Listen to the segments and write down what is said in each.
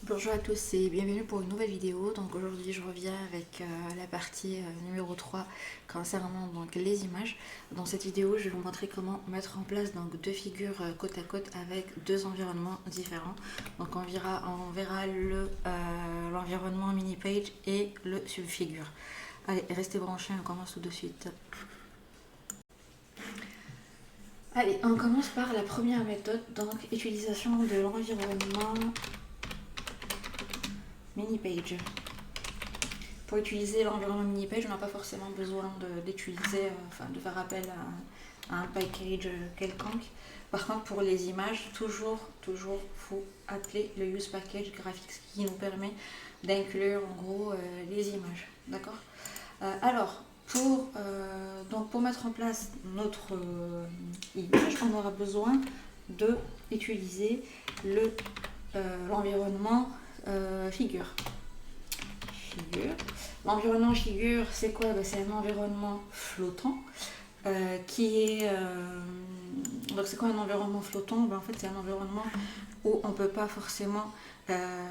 Bonjour à tous et bienvenue pour une nouvelle vidéo. Donc aujourd'hui je reviens avec la partie numéro 3 concernant donc les images. Dans cette vidéo je vais vous montrer comment mettre en place donc deux figures côte à côte avec deux environnements différents. Donc on verra l'environnement mini page et le subfigure. Allez, restez branchés, on commence tout de suite. Allez, on commence par la première méthode, donc utilisation de l'environnement mini page. Pour utiliser l'environnement mini page, on n'a pas forcément besoin d'utiliser, de faire appel à un package quelconque. Par contre, pour les images, toujours, faut appeler le use package graphics qui nous permet d'inclure en gros les images. D'accord. Alors, pour mettre en place notre image, on aura besoin d'utiliser l'environnement figure. L'environnement figure, c'est quoi? C'est un environnement flottant qui est... donc c'est quoi un environnement flottant? En fait c'est un environnement où on ne peut pas forcément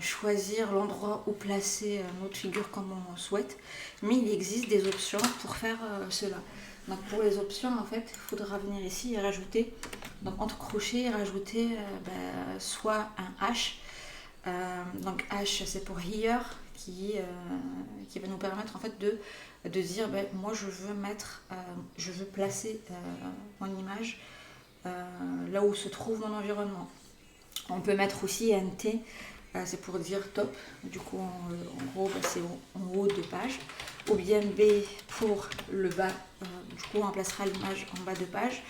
choisir l'endroit où placer notre figure comme on souhaite, mais il existe des options pour faire cela. Donc pour les options, en fait, il faudra venir ici et rajouter, donc entre crochets, rajouter soit un H. Donc H c'est pour here qui va nous permettre en fait de dire moi je veux placer mon image là où se trouve mon environnement. On peut mettre aussi un T, c'est pour dire top, du coup en gros c'est en haut de page, ou bien B pour le bas, du coup on placera l'image en bas de page.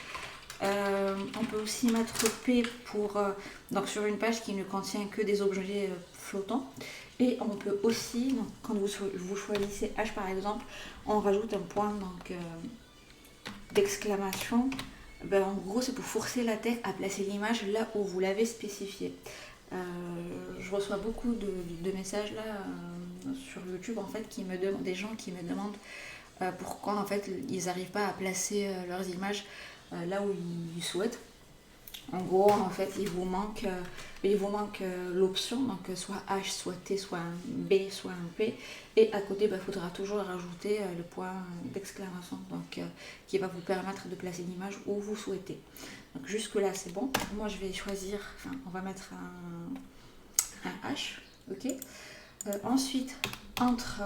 On peut aussi mettre P pour donc sur une page qui ne contient que des objets flottants. Et on peut aussi, donc, quand vous choisissez H par exemple, on rajoute un point d'exclamation. En gros, c'est pour forcer la tête à placer l'image là où vous l'avez spécifié. Je reçois beaucoup de messages là sur YouTube en fait des gens qui me demandent pourquoi en fait ils n'arrivent pas à placer leurs images là où ils souhaitent. En gros, en fait, il vous manque l'option, donc soit H, soit T, soit un B, soit un P. Et à côté, il faudra toujours rajouter le point d'exclamation, donc qui va vous permettre de placer l'image où vous souhaitez. Donc jusque là, c'est bon. Moi, je vais choisir, on va mettre un H, ok. Ensuite, entre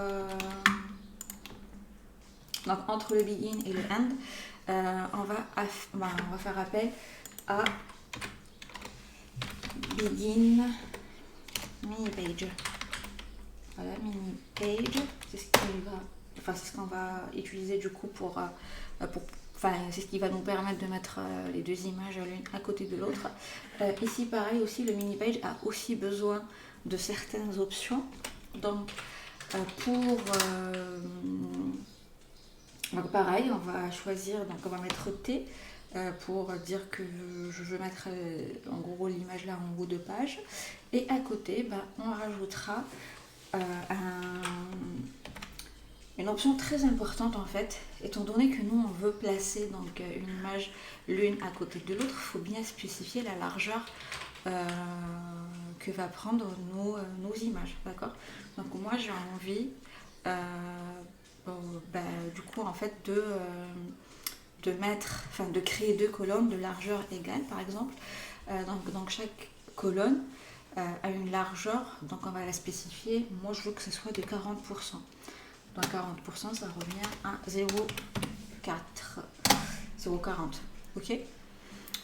le begin et le end, on va faire appel à begin mini page. Voilà, mini page, c'est ce qu'on va utiliser du coup c'est ce qui va nous permettre de mettre les deux images l'une à côté de l'autre. Ici pareil aussi, le mini page a aussi besoin de certaines options. Donc pareil, on va choisir, donc on va mettre T pour dire que je veux mettre en gros l'image là en haut de page. Et à côté, on rajoutera une option très importante en fait, étant donné que nous on veut placer donc une image l'une à côté de l'autre, il faut bien spécifier la largeur que va prendre nos images, d'accord. Donc moi j'ai envie du coup en fait de créer deux colonnes de largeur égale par exemple. Donc chaque colonne a une largeur, donc on va la spécifier. Moi je veux que ce soit de 40%. Donc 40% ça revient à 0,40. Ok,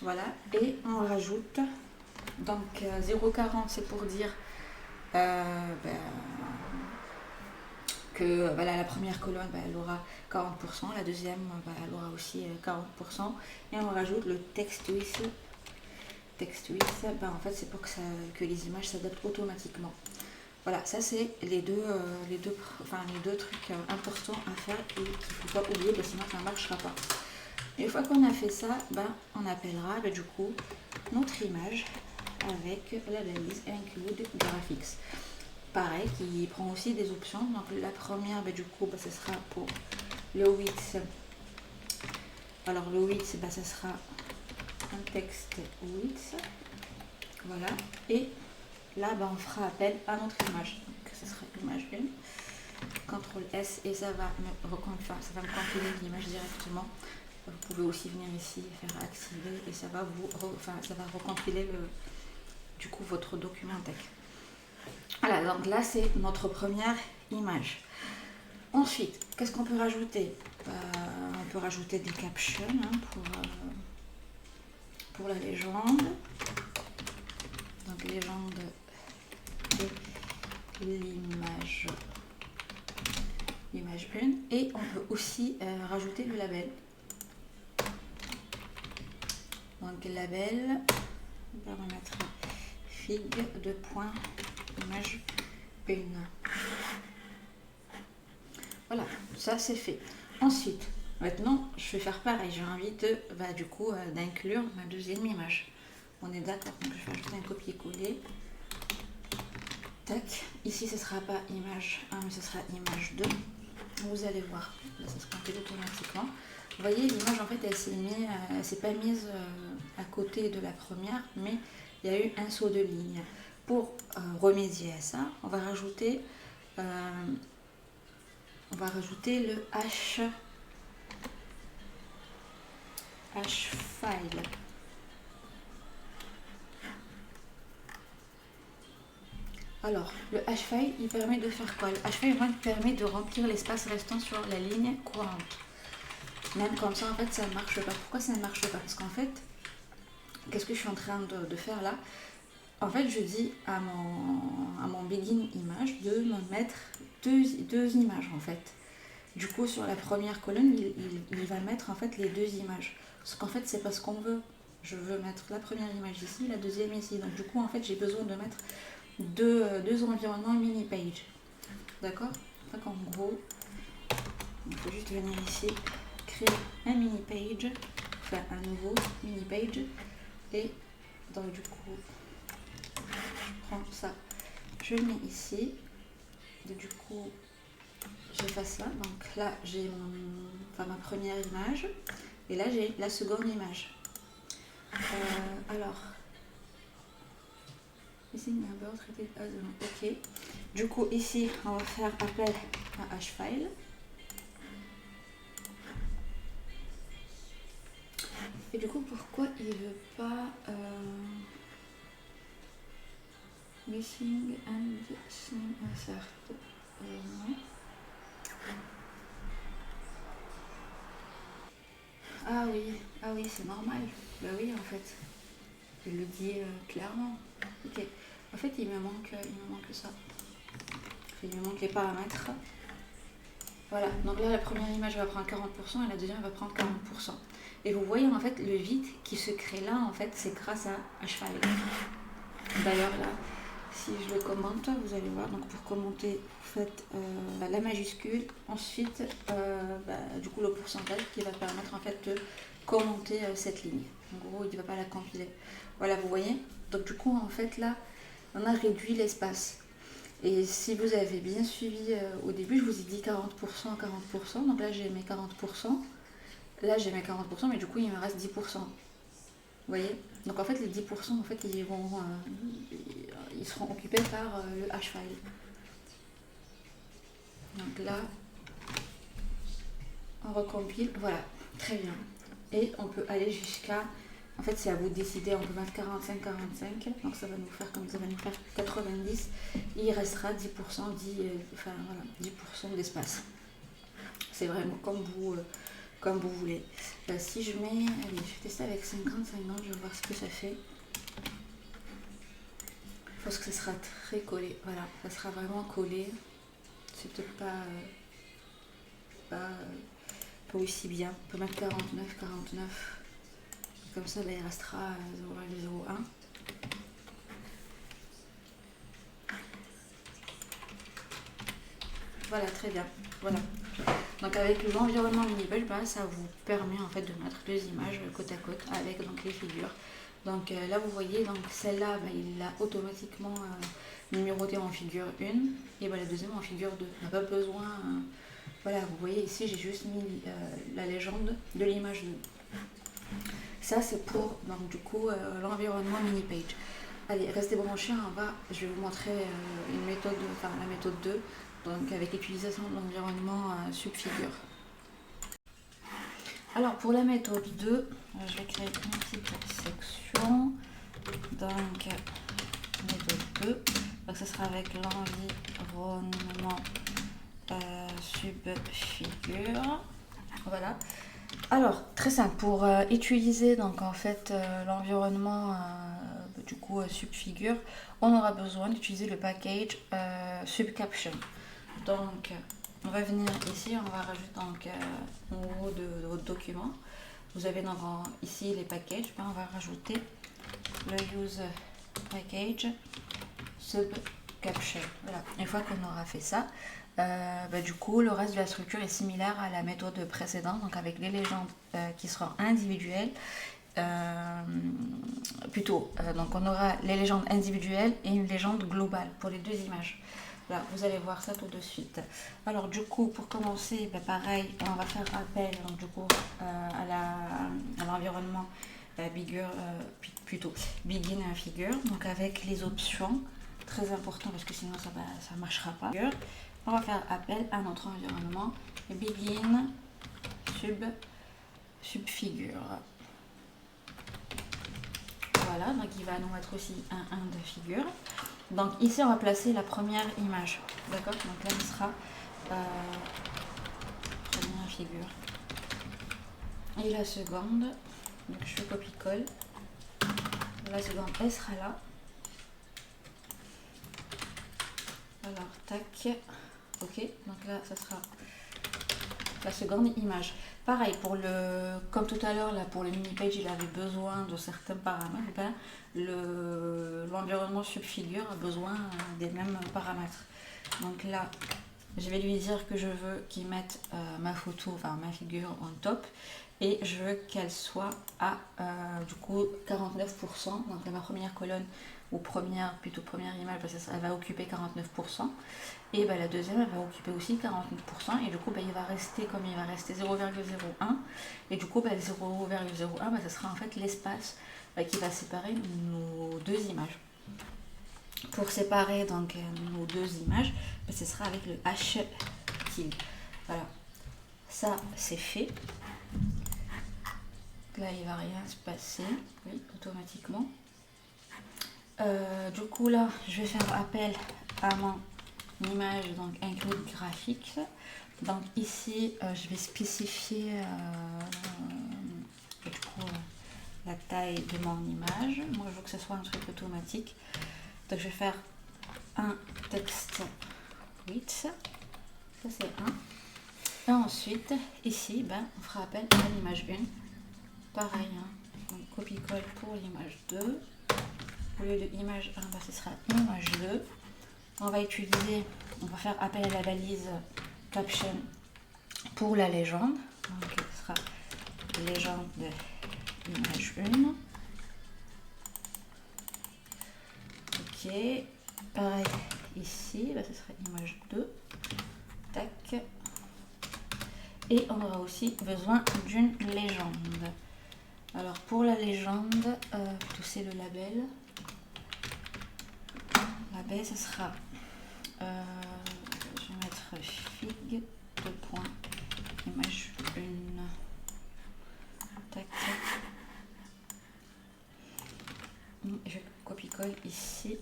voilà. Et on rajoute donc 0,40 c'est pour dire que la première colonne elle aura 40%, la deuxième elle aura aussi 40%, et on rajoute le text width. En fait c'est pour que les images s'adaptent automatiquement. Voilà, ça c'est les deux trucs importants à faire et qu'il ne faut pas oublier, sinon ça ne marchera pas. Et une fois qu'on a fait ça, on appellera du coup notre image avec la balise include graphics. Pareil, qui prend aussi des options. Donc la première, du coup, ce sera pour le width. Alors le width, ce sera un texte width. Voilà. Et là, ben, on fera appel à notre image. Donc, ce sera image 1. CTRL S et ça va me compiler l'image directement. Vous pouvez aussi venir ici et faire activer et ça va recompiler du coup votre document texte. Voilà, donc là c'est notre première image. Ensuite, qu'est-ce qu'on peut rajouter? On peut rajouter des captions pour la légende. Donc légende de l'image 1. Et on peut aussi rajouter le label. Donc label, on va mettre fig de point image 1. Voilà, ça c'est fait. Ensuite, maintenant, je vais faire pareil. J'ai envie d'inclure ma deuxième image. On est d'accord, donc je vais ajouter un copier-coller. Tac, ici ce sera pas image 1, mais ce sera image 2. Vous allez voir, là ça se compile automatiquement. Vous voyez, l'image en fait elle s'est pas mise à côté de la première, mais il y a eu un saut de ligne. Pour remédier à ça, on va rajouter le H-file. Alors, le H-file, il permet de faire quoi? Le H-file permet de remplir l'espace restant sur la ligne courante. Même comme ça, en fait, ça ne marche pas. Pourquoi ça ne marche pas? Parce qu'en fait, qu'est-ce que je suis en train de faire là? En fait, je dis à mon begin image de me mettre deux images, en fait. Du coup, sur la première colonne, il va mettre, en fait, les deux images. Parce qu'en fait, c'est pas ce qu'on veut. Je veux mettre la première image ici, la deuxième ici. Donc, du coup, en fait, j'ai besoin de mettre deux environnements mini-page. D'accord? Donc, en gros, il faut juste venir ici, créer un mini-page, enfin un nouveau mini-page. Et donc, du coup, je prends ça, je le mets ici. Et du coup, j'efface ça. Donc là, j'ai ma première image. Et là, j'ai la seconde image. Alors, ici, ok. Du coup, ici, on va faire appel à H-file. Et du coup, pourquoi il ne veut pas missing and sim insert? Non. Ah oui, c'est normal. Bah oui, en fait, il le dit clairement. Ok. En fait, il me manque ça. Il me manque les paramètres. Voilà. Donc là, la première image va prendre 40% et la deuxième va prendre 40%. Et vous voyez en fait le vide qui se crée là, en fait, c'est grâce à H-file. D'ailleurs là, si je le commente, vous allez voir. Donc pour commenter, vous faites la majuscule, ensuite du coup le pourcentage qui va permettre en fait de commenter cette ligne. En gros, il ne va pas la compiler. Voilà, vous voyez. Donc du coup, en fait là, on a réduit l'espace. Et si vous avez bien suivi au début, je vous ai dit 40%, 40%. Donc là, j'ai mes 40%. Là, j'ai mes 40%, mais du coup, il me reste 10%. Vous voyez? Donc en fait, les 10%, en fait, ils seront occupés par le H-file. Donc là, on recompile. Voilà, très bien. Et on peut aller jusqu'à... En fait, c'est à vous de décider. On peut mettre 45-45. Donc ça va nous faire comme ça va nous faire 90. Et il restera 10%, 10% d'espace. C'est vraiment comme vous voulez. Si je mets... Allez, je vais tester avec 50, je vais voir ce que ça fait. Je pense que ça sera très collé. Voilà, ça sera vraiment collé. C'est peut-être pas aussi bien. On peut mettre 49, 49. Comme ça, là, il restera 0,01. Voilà, très bien. Voilà. Donc avec l'environnement mini-page, ça vous permet en fait de mettre deux images côte à côte avec donc les figures. Donc là vous voyez, donc celle-là il l'a automatiquement numéroté en figure 1 et la deuxième en figure 2. On n'a pas besoin. Voilà, vous voyez ici j'ai juste mis la légende de l'image 2. Ça c'est pour donc du coup l'environnement mini-page. Allez, restez branchés, je vais vous montrer une méthode, enfin la méthode 2, donc avec l'utilisation de l'environnement Subfigure. Alors pour la méthode 2, je vais créer une petite section, donc méthode 2, donc ce sera avec l'environnement Subfigure, voilà. Alors très simple, pour utiliser donc en fait l'environnement du coup Subfigure, on aura besoin d'utiliser le package Subcaption. Donc on va venir ici, on va rajouter donc en haut de votre document, vous avez donc ici les packages, on va rajouter le use package Subcaption. Voilà, une fois qu'on aura fait ça, du coup le reste de la structure est similaire à la méthode précédente, donc avec les légendes qui seront individuelles. Donc on aura les légendes individuelles et une légende globale pour les deux images. Là, vous allez voir ça tout de suite. Alors du coup, pour commencer, pareil, on va faire appel donc, du coup, à l'environnement Begin Figure, donc avec les options, très important parce que sinon ça ne marchera pas. On va faire appel à notre environnement Begin Subfigure. Voilà, donc il va nous mettre aussi un de figure. Donc ici on va placer la première image, d'accord? Donc là ce sera première figure. Et la seconde, donc je copie-colle. La seconde elle sera là. Alors tac, ok. Donc là ça sera la seconde image. Pareil pour comme tout à l'heure là pour le mini page il avait besoin de certains paramètres. L'environnement Subfigure a besoin des mêmes paramètres. Donc là, je vais lui dire que je veux qu'il mette ma photo, enfin ma figure en top, et je veux qu'elle soit à du coup 49%. Donc ma première colonne ou première image, elle va occuper 49%. Et la deuxième, elle va occuper aussi 49%. Et du coup, il va rester 0,01. Et du coup, 0,01, ça sera en fait l'espace qui va séparer nos deux images. Pour séparer donc nos deux images, ce sera avec le H-Kill. Voilà, ça c'est fait. Là, il ne va rien se passer, oui, automatiquement. Du coup, là, je vais faire appel à mon image, donc include graphics. Donc ici, je vais spécifier du coup, la taille de mon image. Moi je veux que ce soit un truc automatique, donc je vais faire un texte width, ça c'est un, et ensuite ici on fera appel à l'image 1, pareil, donc copie-colle pour l'image 2, au lieu de image 1 ce sera image 2. On va faire appel à la balise caption pour la légende, donc ce sera légende de image 1. Ok, pareil ici, ce sera image 2. Tac. Et on aura aussi besoin d'une légende. Alors pour la légende, c'est le label. Label, ce sera, je vais mettre fig, image 1. Tac. Je copie-colle ici.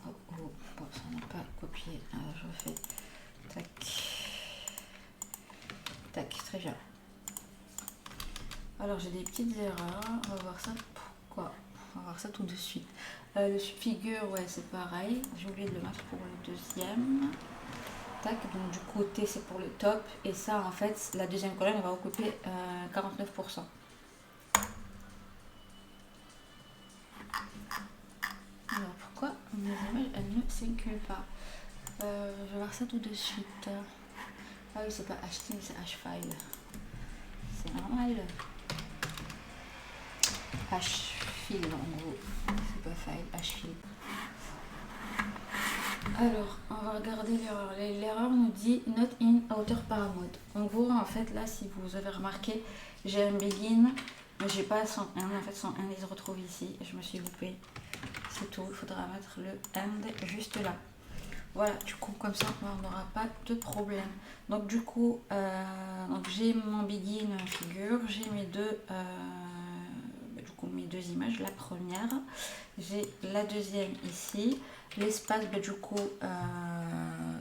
Bon, ça n'a pas copié. Alors je refais. Tac. Tac, très bien. Alors j'ai des petites erreurs. On va voir ça. Pourquoi? On va voir ça tout de suite. Le subfigure, ouais, c'est pareil. J'ai oublié de le mettre pour le deuxième. Tac, donc du côté c'est pour le top. Et ça, en fait, la deuxième colonne, elle va occuper 49%. Alors pourquoi mes images elles ne s'incluent pas? Je vais voir ça tout de suite. Ah oui, c'est pas HTML, c'est Hfile. C'est normal. Hfile en gros. C'est pas file, Hfile. Alors, on va regarder l'erreur. L'erreur nous dit not in outer paramode. En gros, en fait, là, si vous avez remarqué, j'ai un begin Mais j'ai pas 101, en fait 101 il se retrouve ici, je me suis loupée. C'est tout, il faudra mettre le and juste là. Voilà, du coup comme ça on n'aura pas de problème. Donc du coup, donc j'ai mon begin figure, j'ai mes mes deux images. La première, j'ai la deuxième ici. L'espace, du coup,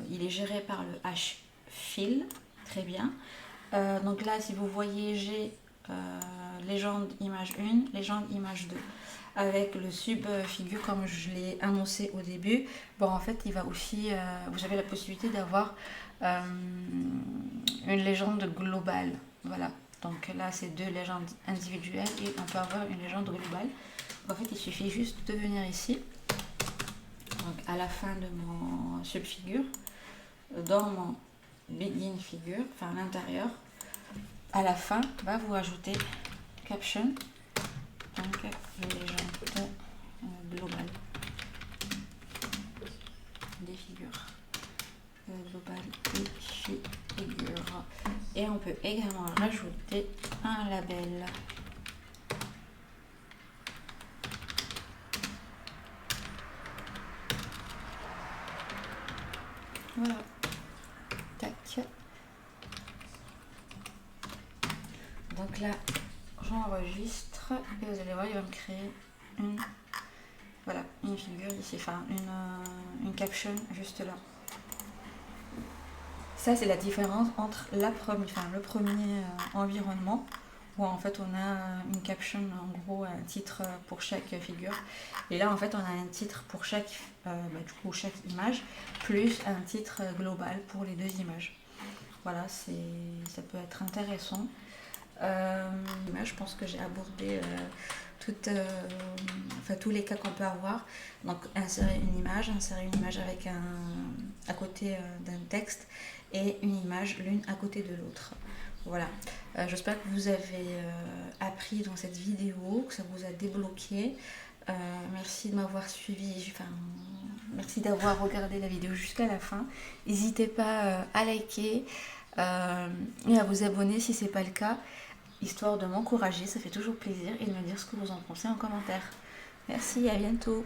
il est géré par le H fill, très bien. Donc là, si vous voyez, j'ai légende image 1, légende image 2. Avec le sub-figure, comme je l'ai annoncé au début, bon, en fait, il va aussi, vous avez la possibilité d'avoir une légende globale. Voilà. Donc là, c'est deux légendes individuelles et on peut avoir une légende globale. En fait, il suffit juste de venir ici. Donc à la fin de mon sub-figure, dans mon begin figure, enfin à l'intérieur, à la fin, va vous ajouter caption, donc légende globale des figures. Global et figure. Et on peut également rajouter un label. Voilà. Tac. Donc là, j'enregistre et vous allez voir, il va me créer une, voilà, une figure ici, enfin une caption juste là. Ça, c'est la différence entre le premier environnement où en fait on a une caption, en gros un titre pour chaque figure. Et là en fait on a un titre pour chaque image, plus un titre global pour les deux images. Voilà, ça peut être intéressant. Je pense que j'ai abordé tous les cas qu'on peut avoir. Donc insérer une image avec à côté d'un texte et une image l'une à côté de l'autre. Voilà, j'espère que vous avez appris dans cette vidéo, que ça vous a débloqué. Merci de m'avoir suivi, merci d'avoir regardé la vidéo jusqu'à la fin. N'hésitez pas à liker et à vous abonner si ce n'est pas le cas, histoire de m'encourager, ça fait toujours plaisir, et de me dire ce que vous en pensez en commentaire. Merci, à bientôt.